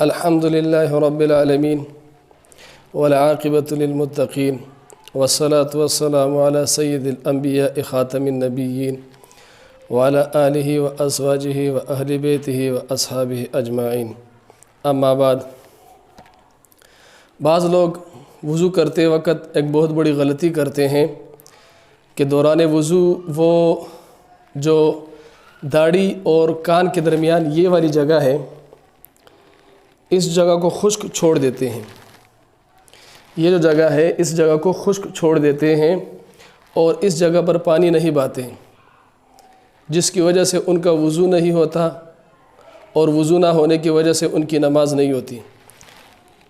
الحمد للہ رب العالمین والعاقبۃ للمتقین والصلاة والسلام علی سید الانبیاء خاتم النبیین وعلی آلہ وازواجہ واہل بیتہ واصحابہ اجمعین، اما بعد۔ بعض لوگ وضو کرتے وقت ایک بہت بڑی غلطی کرتے ہیں کہ دوران وضو وہ جو داڑھی اور کان کے درمیان یہ والی جگہ ہے، اس جگہ کو خشک چھوڑ دیتے ہیں۔ یہ جو جگہ ہے اس جگہ کو خشک چھوڑ دیتے ہیں اور اس جگہ پر پانی نہیں بہاتے ہیں، جس کی وجہ سے ان کا وضو نہیں ہوتا اور وضو نہ ہونے کی وجہ سے ان کی نماز نہیں ہوتی۔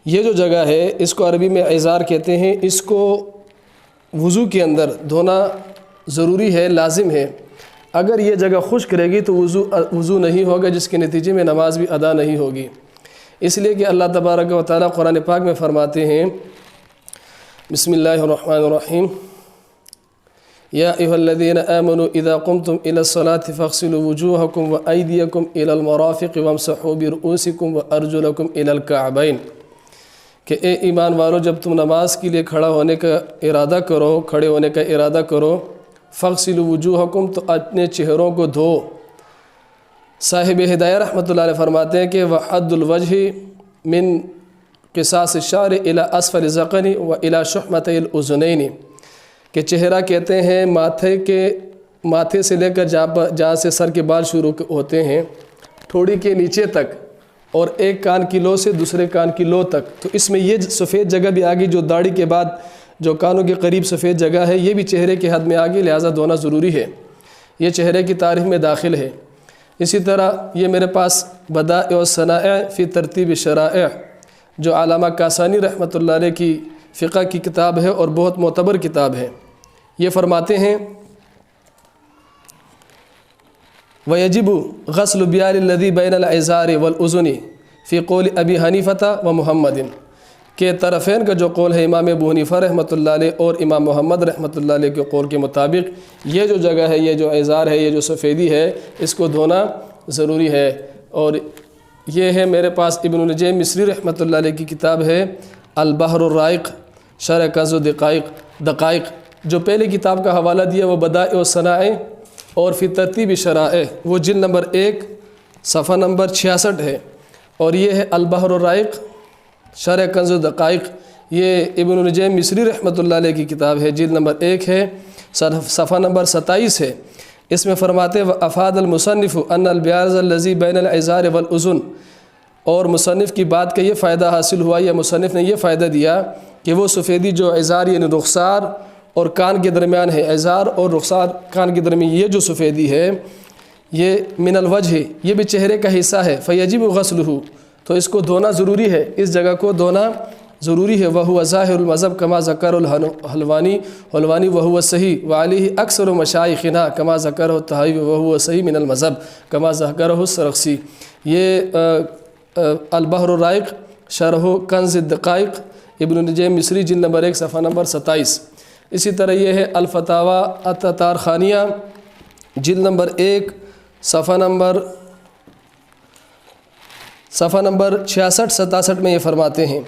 یہ جو جگہ ہے اس کو عربی میں عذار کہتے ہیں۔ اس کو وضو کے اندر دھونا ضروری ہے، لازم ہے۔ اگر یہ جگہ خشک رہے گی تو وضو نہیں ہوگا، جس کے نتیجے میں نماز بھی ادا نہیں ہوگی۔ اس لیے کہ اللہ تبارک و تعالیٰ قرآن پاک میں فرماتے ہیں، بسم اللہ الرحمن الرحیم، یا ایھا الذین آمنوا اذا قمتم الی الصلاۃ فاغسلوا وجوہکم وایدیکم الی المرافق وامسحوا برؤوسکم وارجلکم الی الکعبین، کہ اے ایمان والو جب تم نماز کے لیے کھڑے ہونے کا ارادہ کرو، فاغسلوا وجوہکم تو اپنے چہروں کو دھو۔ صاحب ہدایہ رحمۃ اللہ علیہ فرماتے ہیں کہ وحد الوجہ من قصاص الشعر الى اسفل الذقن والى شحمتي الاذنین، کہ چہرہ کہتے ہیں ماتھے سے لے کر جہاں سے سر کے بال شروع ہوتے ہیں ٹھوڑی کے نیچے تک، اور ایک کان کی لو سے دوسرے کان کی لو تک۔ تو اس میں یہ سفید جگہ بھی آگی، جو داڑھی کے بعد جو کانوں کے قریب سفید جگہ ہے، یہ بھی چہرے کے حد میں آگی، لہٰذا دھونا ضروری ہے۔ یہ چہرے کی تعریف میں داخل ہے۔ اسی طرح یہ میرے پاس بدائع و صنائع فی ترتیب شرائع، جو علامہ کاسانی رحمۃ اللہ علیہ کی فقہ کی کتاب ہے اور بہت معتبر کتاب ہے۔ یہ فرماتے ہیں وَيَجِبُ غَسْلُ بِيَالِ الَّذِي بَيْنَ الْعِذَارِ وَالْأُذُنِ فی قول ابی حنیفہ و محمد، کہ طرفین کا جو قول ہے امام ابو حنیفہ رحمۃ اللہ علیہ اور امام محمد رحمۃ اللہ علیہ کے قول کے مطابق یہ جو جگہ ہے، یہ جو عذار ہے، یہ جو سفیدی ہے، اس کو دھونا ضروری ہے۔ اور یہ ہے میرے پاس ابن النجیم مصری رحمۃ اللہ علیہ کی کتاب ہے البحر الرائق شرح کنز دقائق، جو پہلی کتاب کا حوالہ دیا وہ بدائع و صنائع اور فی ترتیب شرائع، وہ جلد نمبر 1 صفحہ نمبر 66 ہے۔ اور یہ ہے البحر الرائق شرح کنز دقائق، یہ ابن النجیم مصری رحمۃ اللہ علیہ کی کتاب ہے، جلد نمبر 1 ہے، صفحہ نمبر 27 ہے۔ اس میں فرماتے وَأَفَادَ الْمُصَنِّفُ أَنَّ الْبِيَاضَ الَّذِي بَيْنَ الْعِذَارِ وَالْأُذُنِ، اور مصنف کی بات کا یہ فائدہ حاصل ہوا، یا مصنف نے یہ فائدہ دیا کہ وہ سفیدی جو عذار یعنی رخسار اور کان کے درمیان ہے، عذار اور رخسار کان کے درمیان یہ جو سفیدی ہے، یہ من الوجہ، یہ بھی چہرے کا حصہ ہے، فیجب غسلہ، تو اس کو دھونا ضروری ہے، اس جگہ کو دھونا ضروری ہے۔ وہو ظاہر المذہب کما ذکر الحلوانی وہو صحیح وعلیہ اکثر مشائخنا کما ذکر الطحاوی وہو صحیح من المذہب کما ذکر السرخسی۔ یہ البحر الرائق شرح کنز الدقائق ابن النجیم مصری جلد نمبر 1 صفحہ نمبر 27۔ اسی طرح یہ ہے الفتاوی التطارخانیہ جلد نمبر 1 صفحہ نمبر 66-67 میں یہ فرماتے ہیں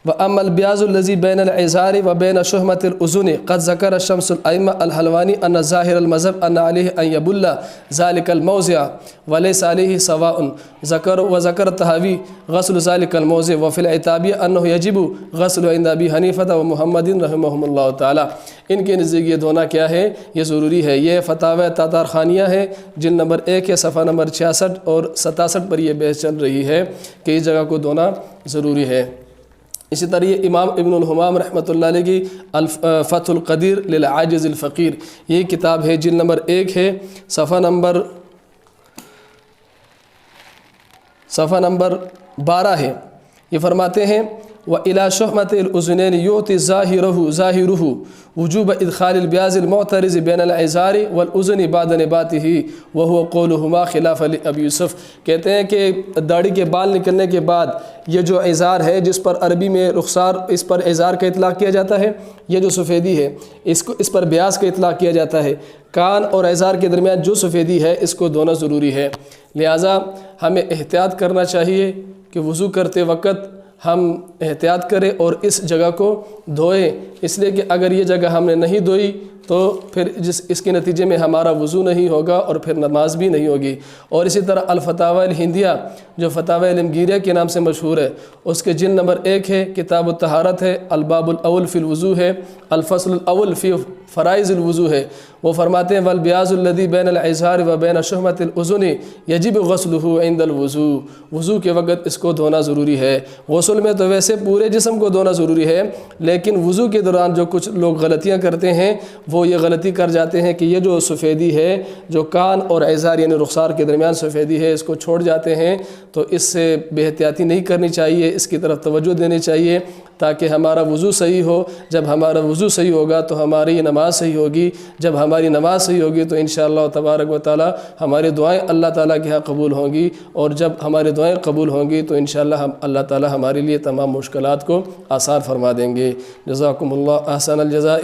وَأَمَّا الْبِيَاضُ الَّذِي بَيْنَ الْعِذَارِ وَبَيْنَ شُحْمَةِ الْأُذُنِ قَدْ ذَكَرَ الشَّمْسُ الْأَئِمَّةُ الْحَلْوَانِي أَنَّ ظَاهِرَ الْمَذْهَبِ أَنَّ عَلَيْهِ أَنْ يَبُلَّ ذَلِكَ الْمَوْضِعَ وَلَيْسَ عَلَيْهِ سَوَاءٌ وذكر الطحاوی غسل ذلك الموضع وفي العتابیہ أنه يجب غسل عند أبي حنیفة ومحمد رحمهم اللہ تعالی۔ ان کے نزدیک یہ دھونا کیا ہے، یہ ضروری ہے۔ یہ فتاوی تطارخانیہ ہے، جلد نمبر 1 ہے، صفحہ نمبر 66 اور 67 پر یہ بحث چل رہی ہے کہ اس جگہ کو دھونا ضروری ہے۔ اسی طرح یہ امام ابن الحمام رحمۃ اللہ علیہ کی فتح القدیر للعاجز الفقیر، یہ کتاب ہے، جلد نمبر 1 ہے، صفحہ نمبر 12 ہے۔ یہ فرماتے ہیں وَإِلَى شُحْمَةِ الْأُذُنَيْنِ يُعْطِي ظَاهِرُهُ وجوب ادخال البیاض المعترض بین العذار والاذن بعد نباته وهو قولهما خلاف ابی یوسف، کہتے ہیں کہ داڑھی کے بال نکلنے کے بعد یہ جو عذار ہے، جس پر عربی میں رخسار، اس پر عذار کا اطلاق کیا جاتا ہے، یہ جو سفیدی ہے اس پر بیاض کا اطلاق کیا جاتا ہے، کان اور عذار کے درمیان جو سفیدی ہے اس کو دھونا ضروری ہے۔ لہٰذا ہمیں احتیاط کرنا چاہیے کہ وضو کرتے وقت ہم احتیاط کریں اور اس جگہ کو دھوئیں، اس لیے کہ اگر یہ جگہ ہم نے نہیں دھوئی تو پھر اس کے نتیجے میں ہمارا وضو نہیں ہوگا اور پھر نماز بھی نہیں ہوگی۔ اور اسی طرح الفتاوی الہندیہ جو فتاوی علمگیریہ کے نام سے مشہور ہے، اس کے جلد نمبر 1 ہے، کتاب الطہارت ہے، الباب الاول فی الوضو ہے، الفصل الاول فی فرائض الوضو ہے۔ وہ فرماتے ہیں والبیاض الذی بین العذار و بین شحمۃ الاذن یجب غسلہ عند الوضو، وضو کے وقت اس کو دھونا ضروری ہے۔ غسل میں تو ویسے پورے جسم کو دھونا ضروری ہے، لیکن وضو کے دوران جو کچھ لوگ غلطیاں کرتے ہیں وہ یہ غلطی کر جاتے ہیں کہ یہ جو سفیدی ہے، جو کان اور عذار یعنی رخسار کے درمیان سفیدی ہے، اس کو چھوڑ جاتے ہیں۔ تو اس سے بے احتیاطی نہیں کرنی چاہیے، اس کی طرف توجہ دینی چاہیے تاکہ ہمارا وضو صحیح ہو۔ جب ہمارا وضو صحیح ہوگا تو ہماری نماز صحیح ہوگی، جب ہماری نماز صحیح ہوگی تو انشاءاللہ تبارک و تعالی ہماری دعائیں اللہ تعالیٰ کے ہاں قبول ہوں گی، اور جب ہماری دعائیں قبول ہوں گی تو انشاءاللہ اللہ تعالیٰ ہمارے لیے تمام مشکلات کو آسان فرما دیں گے۔ جزاکم اللہ احسن الجزاء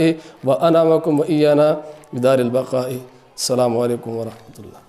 و انعمکم و ایانا بدار البقاء۔ السلام علیکم ورحمۃ اللہ۔